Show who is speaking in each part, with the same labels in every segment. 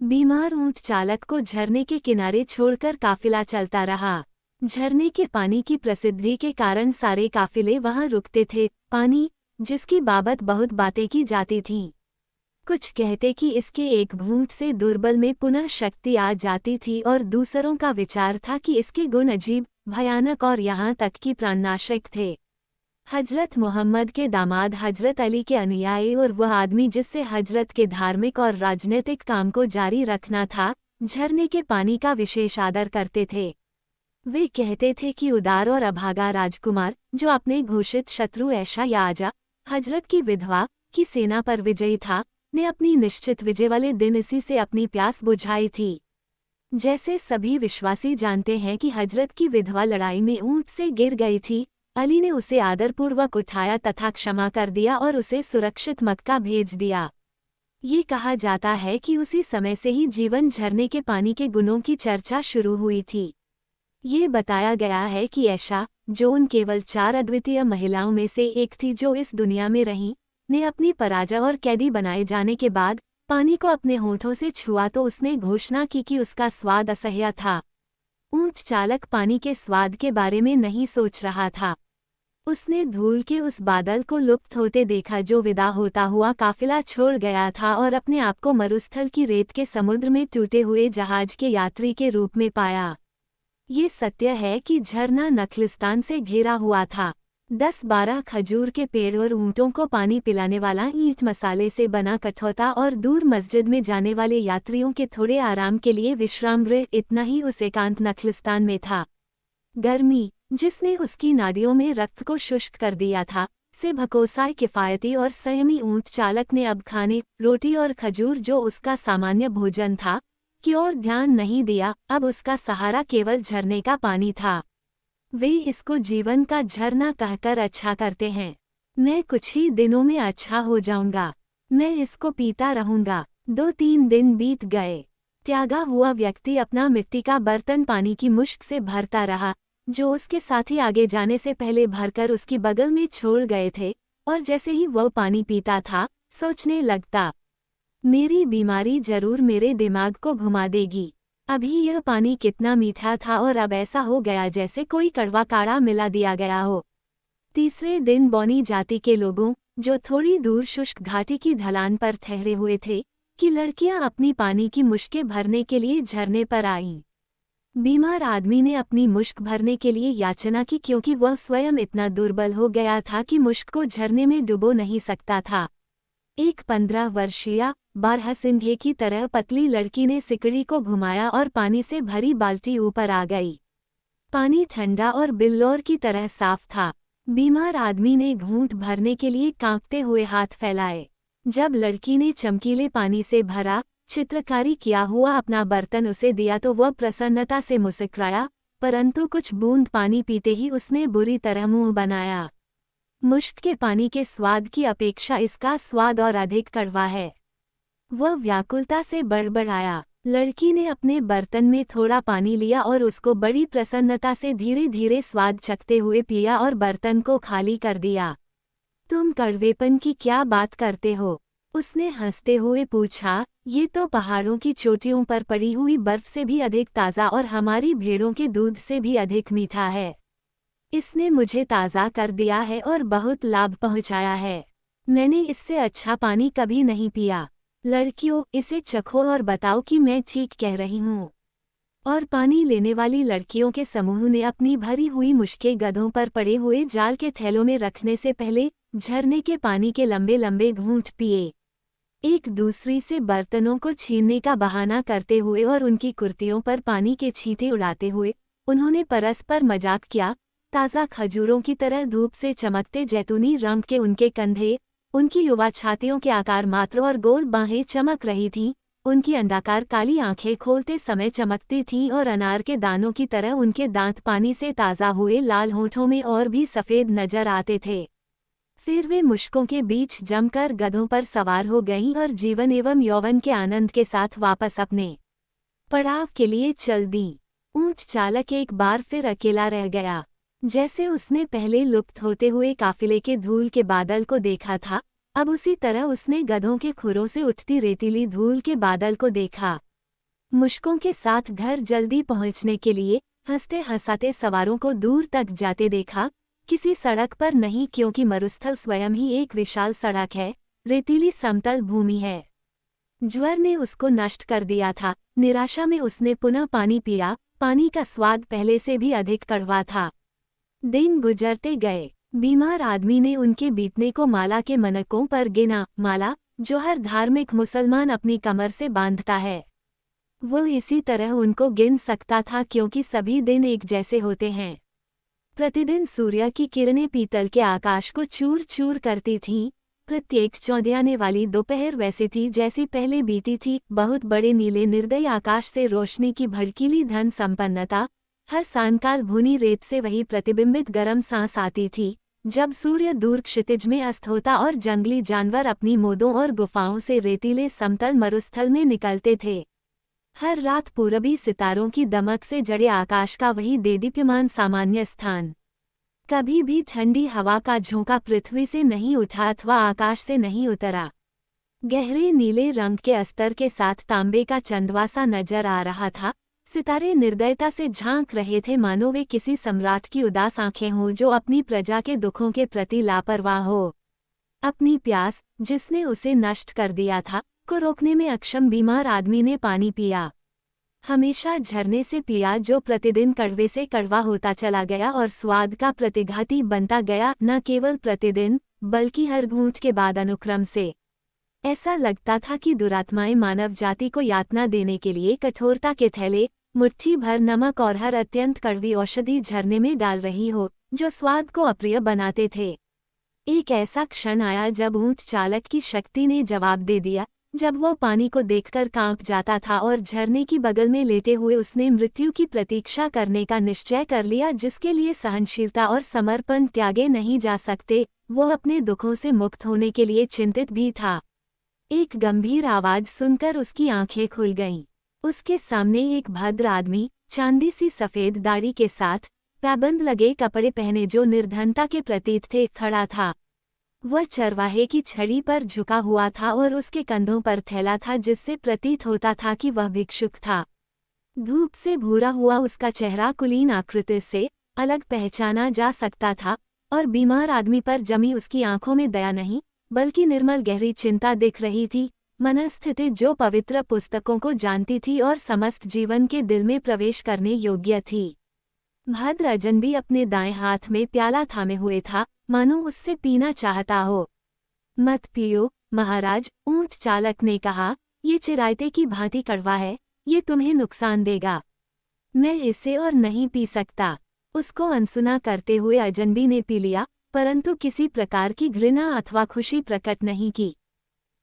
Speaker 1: बीमार ऊंट चालक को झरने के किनारे छोड़कर काफिला चलता रहा। झरने के पानी की प्रसिद्धि के कारण सारे काफिले वहां रुकते थे। पानी, जिसकी बाबत बहुत बातें की जाती थीं। कुछ कहते कि इसके एक घूंट से दुर्बल में पुनः शक्ति आ जाती थी और दूसरों का विचार था कि इसके गुण अजीब, भयानक और यहाँ तक कि प्राणनाशक थे। हजरत मोहम्मद के दामाद हजरत अली के अनुयायी और वह आदमी जिससे हजरत के धार्मिक और राजनीतिक काम को जारी रखना था, झरने के पानी का विशेष आदर करते थे। वे कहते थे कि उदार और अभागा राजकुमार, जो अपने घोषित शत्रु ऐशा या आजा, हजरत की विधवा, की सेना पर विजयी था, ने अपनी निश्चित विजय वाले दिन इसी से अपनी प्यास बुझाई थी। जैसे सभी विश्वासी जानते हैं कि हजरत की विधवा लड़ाई में ऊंट से गिर गई थी, अली ने उसे आदरपूर्वक उठाया तथा क्षमा कर दिया और उसे सुरक्षित मक्का भेज दिया। ये कहा जाता है कि उसी समय से ही जीवन झरने के पानी के गुणों की चर्चा शुरू हुई थी। ये बताया गया है कि ऐशा, जो उन केवल 4 अद्वितीय महिलाओं में से एक थी जो इस दुनिया में रहीं, ने अपनी पराजय और कैदी बनाए जाने के बाद पानी को अपने होठों से छुआ तो उसने घोषणा की कि उसका स्वाद असह्य था। ऊंट चालक पानी के स्वाद के बारे में नहीं सोच रहा था। उसने धूल के उस बादल को लुप्त होते देखा जो विदा होता हुआ काफिला छोड़ गया था और अपने आप को मरुस्थल की रेत के समुद्र में टूटे हुए जहाज के यात्री के रूप में पाया। ये सत्य है कि झरना नखलिस्तान से घिरा हुआ था। 10-12 खजूर के पेड़ और ऊँटों को पानी पिलाने वाला ईंट मसाले से बना कठौता और दूर मस्जिद में जाने वाले यात्रियों के थोड़े आराम के लिए विश्राम गृह, इतना ही उस एकांत नखलिस्तान में था। गर्मी, जिसने उसकी नाड़ियों में रक्त को शुष्क कर दिया था, से भकोसाए किफ़ायती और संयमी ऊंट चालक ने अब खाने, रोटी और खजूर जो उसका सामान्य भोजन था, की ओर ध्यान नहीं दिया। अब उसका सहारा केवल झरने का पानी था। वे इसको जीवन का झरना कहकर अच्छा करते हैं। मैं कुछ ही दिनों में अच्छा हो जाऊंगा। मैं इसको पीता रहूंगा। 2-3 दिन बीत गए। त्यागा हुआ व्यक्ति अपना मिट्टी का बर्तन पानी की मुश्क से भरता रहा, जो उसके साथी आगे जाने से पहले भरकर उसकी बगल में छोड़ गए थे, और जैसे ही वह पानी पीता था, सोचने लगता, मेरी बीमारी जरूर मेरे दिमाग को घुमा देगी। अभी यह पानी कितना मीठा था और अब ऐसा हो गया जैसे कोई कड़वा काढ़ा मिला दिया गया हो। तीसरे दिन बौनी जाति के लोगों, जो थोड़ी दूर शुष्क घाटी की ढलान पर ठहरे हुए थे, कि लड़कियां अपनी पानी की मुश्कें भरने के लिए झरने पर आईं। बीमार आदमी ने अपनी मुश्क भरने के लिए याचना की क्योंकि वह स्वयं इतना दुर्बल हो गया था कि मुश्क को झरने में डुबो नहीं सकता था। एक 15 वर्षीय बारहसिंघे की तरह पतली लड़की ने सिकड़ी को घुमाया और पानी से भरी बाल्टी ऊपर आ गई। पानी ठंडा और बिल्लौर की तरह साफ था। बीमार आदमी ने घूंट भरने के लिए कांपते हुए हाथ फैलाए। जब लड़की ने चमकीले पानी से भरा, चित्रकारी किया हुआ अपना बर्तन उसे दिया तो वह प्रसन्नता से मुस्कुराया, परंतु कुछ बूंद पानी पीते ही उसने बुरी तरह मुंह बनाया। मुश्क के पानी के स्वाद की अपेक्षा इसका स्वाद और अधिक कड़वा है। वह व्याकुलता से बड़बड़ाया। लड़की ने अपने बर्तन में थोड़ा पानी लिया और उसको बड़ी प्रसन्नता से धीरे धीरे स्वाद चखते हुए पिया और बर्तन को खाली कर दिया। तुम कड़वेपन की क्या बात करते हो? उसने हंसते हुए पूछा। ये तो पहाड़ों की चोटियों पर पड़ी हुई बर्फ से भी अधिक ताज़ा और हमारी भेड़ों के दूध से भी अधिक मीठा है। इसने मुझे ताज़ा कर दिया है और बहुत लाभ पहुंचाया है। मैंने इससे अच्छा पानी कभी नहीं पिया। लड़कियों, इसे चखो और बताओ कि मैं ठीक कह रही हूँ। और पानी लेने वाली लड़कियों के समूह ने अपनी भरी हुई मुश्कें गधों पर पड़े हुए जाल के थैलों में रखने से पहले झरने के पानी के लंबे लंबे घूंट पिए। एक दूसरी से बर्तनों को छीनने का बहाना करते हुए और उनकी कुर्तियों पर पानी के छींटे उड़ाते हुए उन्होंने परस्पर मजाक किया। ताज़ा खजूरों की तरह धूप से चमकते जैतूनी रंग के उनके कंधे, उनकी युवा छातियों के आकार मात्र और गोल बाहें चमक रही थीं। उनकी अंडाकार काली आंखें खोलते समय चमकती थीं और अनार के दानों की तरह उनके दांत पानी से ताज़ा हुए लाल होठों में और भी सफ़ेद नजर आते थे। फिर वे मुश्कों के बीच जमकर गधों पर सवार हो गईं और जीवन एवं यौवन के आनंद के साथ वापस अपने पड़ाव के लिए चल दीं। ऊंट चालक एक बार फिर अकेला रह गया। जैसे उसने पहले लुप्त होते हुए काफिले के धूल के बादल को देखा था, अब उसी तरह उसने गधों के खुरों से उठती रेतीली धूल के बादल को देखा। मुश्कों के साथ घर जल्दी पहुंचने के लिए हंसते हंसाते सवारों को दूर तक जाते देखा। किसी सड़क पर नहीं, क्योंकि मरुस्थल स्वयं ही एक विशाल सड़क है, रेतीली समतल भूमि है। ज्वर ने उसको नष्ट कर दिया था। निराशा में उसने पुनः पानी पिया। पानी का स्वाद पहले से भी अधिक कड़वा था। दिन गुजरते गए। बीमार आदमी ने उनके बीतने को माला के मनकों पर गिना। माला, जो हर धार्मिक मुसलमान अपनी कमर से बांधता है, वो इसी तरह उनको गिन सकता था, क्योंकि सभी दिन एक जैसे होते हैं। प्रतिदिन सूर्य की किरणें पीतल के आकाश को चूर चूर करती थीं। प्रत्येक चौंधियाने वाली दोपहर वैसे थी जैसी पहले बीती थी। बहुत बड़े नीले निर्दयी आकाश से रोशनी की भड़कीली धन संपन्नता। हर सायंकाल भुनी रेत से वही प्रतिबिंबित गर्म सांस आती थी, जब सूर्य दूर क्षितिज में अस्त होता और जंगली जानवर अपनी मोदों और गुफाओं से रेतीले समतल मरुस्थल में निकलते थे। हर रात पूरबी सितारों की दमक से जड़े आकाश का वही देदीप्यमान सामान्य स्थान। कभी भी ठंडी हवा का झोंका पृथ्वी से नहीं उठा अथवा आकाश से नहीं उतरा। गहरे नीले रंग के अस्तर के साथ तांबे का चंदवासा नजर आ रहा था। सितारे निर्दयता से झांक रहे थे, मानो वे किसी सम्राट की उदास आंखें हों जो अपनी प्रजा के दुखों के प्रति लापरवाह हो। अपनी प्यास, जिसने उसे नष्ट कर दिया था, को रोकने में अक्षम बीमार आदमी ने पानी पिया। हमेशा झरने से पिया, जो प्रतिदिन कड़वे से कड़वा होता चला गया और स्वाद का प्रतिघाती बनता गया। न केवल प्रतिदिन, बल्कि हर घूंट के बाद अनुक्रम से। ऐसा लगता था कि दुरात्माएं मानव जाति को यातना देने के लिए कठोरता के थैले, मुट्ठी भर नमक और हर अत्यंत कड़वी औषधि झरने में डाल रही हो, जो स्वाद को अप्रिय बनाते थे। एक ऐसा क्षण आया जब ऊंट चालक की शक्ति ने जवाब दे दिया। जब वो पानी को देखकर कांप जाता था और झरने की बगल में लेटे हुए उसने मृत्यु की प्रतीक्षा करने का निश्चय कर लिया, जिसके लिए सहनशीलता और समर्पण त्यागे नहीं जा सकते। वो अपने दुखों से मुक्त होने के लिए चिंतित भी था। एक गंभीर आवाज सुनकर उसकी आंखें खुल गईं। उसके सामने एक भद्र आदमी, चांदी सी सफेद दाढ़ी के साथ, पैबंद लगे कपड़े पहने, जो निर्धनता के प्रतीक थे, खड़ा था। वह चरवाहे की छड़ी पर झुका हुआ था और उसके कंधों पर थैला था, जिससे प्रतीत होता था कि वह भिक्षुक था। धूप से भूरा हुआ उसका चेहरा कुलीन आकृति से अलग पहचाना जा सकता था, और बीमार आदमी पर जमी उसकी आंखों में दया नहीं, बल्कि निर्मल गहरी चिंता दिख रही थी। मनस्थिति जो पवित्र पुस्तकों को जानती थी और समस्त जीवन के दिल में प्रवेश करने योग्य थी। भद्र अजनबी अपने दाएं हाथ में प्याला थामे हुए था, मानो उससे पीना चाहता हो। मत पियो महाराज, ऊंट चालक ने कहा, ये चिरायते की भांति कड़वा है, ये तुम्हें नुकसान देगा। मैं इसे और नहीं पी सकता। उसको अनसुना करते हुए अजनबी ने पी लिया, परंतु किसी प्रकार की घृणा अथवा खुशी प्रकट नहीं की।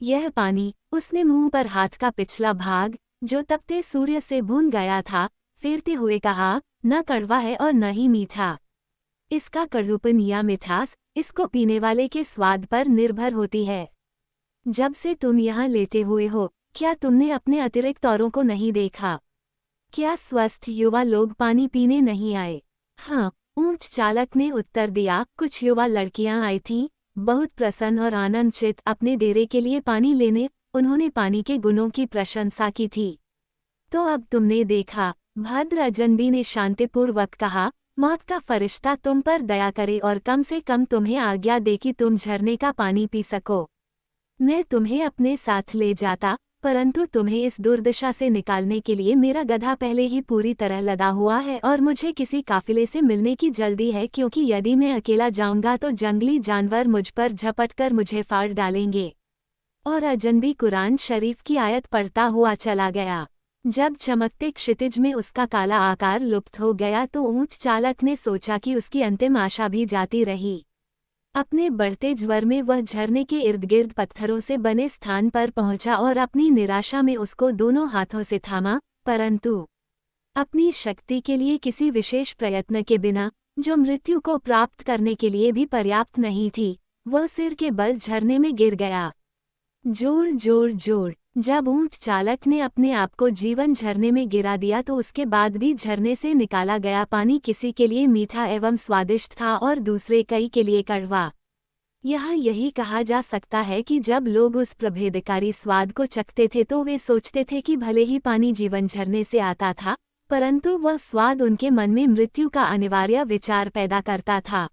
Speaker 1: यह पानी, उसने मुंह पर हाथ का पिछला भाग, जो तपते सूर्य से भून गया था, फेरते हुए कहा, न कड़वा है और न ही मीठा। इसका कड़ूपन या मिठास इसको पीने वाले के स्वाद पर निर्भर होती है। जब से तुम यहाँ लेटे हुए हो, क्या तुमने अपने अतिरिक्त औरों को नहीं देखा? क्या स्वस्थ युवा लोग पानी पीने नहीं आए? हाँ, ऊंट चालक ने उत्तर दिया, कुछ युवा लड़कियां आई थीं, बहुत प्रसन्न और आनंदचित अपने डेरे के लिए पानी लेने। उन्होंने पानी के गुणों की प्रशंसा की थी। तो अब तुमने देखा, भद्र अजनबी ने शांतिपूर्वक कहा, मौत का फरिश्ता तुम पर दया करे और कम से कम तुम्हें आज्ञा दे कि तुम झरने का पानी पी सको। मैं तुम्हें अपने साथ ले जाता, परंतु तुम्हें इस दुर्दशा से निकालने के लिए मेरा गधा पहले ही पूरी तरह लदा हुआ है और मुझे किसी काफिले से मिलने की जल्दी है, क्योंकि यदि मैं अकेला जाऊंगा तो जंगली जानवर मुझ पर झपटकर मुझे फाड़ डालेंगे। और अजनबी कुरान शरीफ की आयत पढ़ता हुआ चला गया। जब चमकते क्षितिज में उसका काला आकार लुप्त हो गया तो ऊंट चालक ने सोचा कि उसकी अंतिम आशा भी जाती रही। अपने बढ़ते ज्वर में वह झरने के इर्द गिर्द पत्थरों से बने स्थान पर पहुंचा और अपनी निराशा में उसको दोनों हाथों से थामा, परंतु अपनी शक्ति के लिए किसी विशेष प्रयत्न के बिना, जो मृत्यु को प्राप्त करने के लिए भी पर्याप्त नहीं थी, वह सिर के बल झरने में गिर गया। जोर जोर जोर। जब ऊंट चालक ने अपने आप को जीवन झरने में गिरा दिया तो उसके बाद भी झरने से निकाला गया पानी किसी के लिए मीठा एवं स्वादिष्ट था और दूसरे कई के लिए कड़वा। यहाँ यही कहा जा सकता है कि जब लोग उस प्रभेदकारी स्वाद को चखते थे तो वे सोचते थे कि भले ही पानी जीवन झरने से आता था, परंतु वह स्वाद उनके मन में मृत्यु का अनिवार्य विचार पैदा करता था।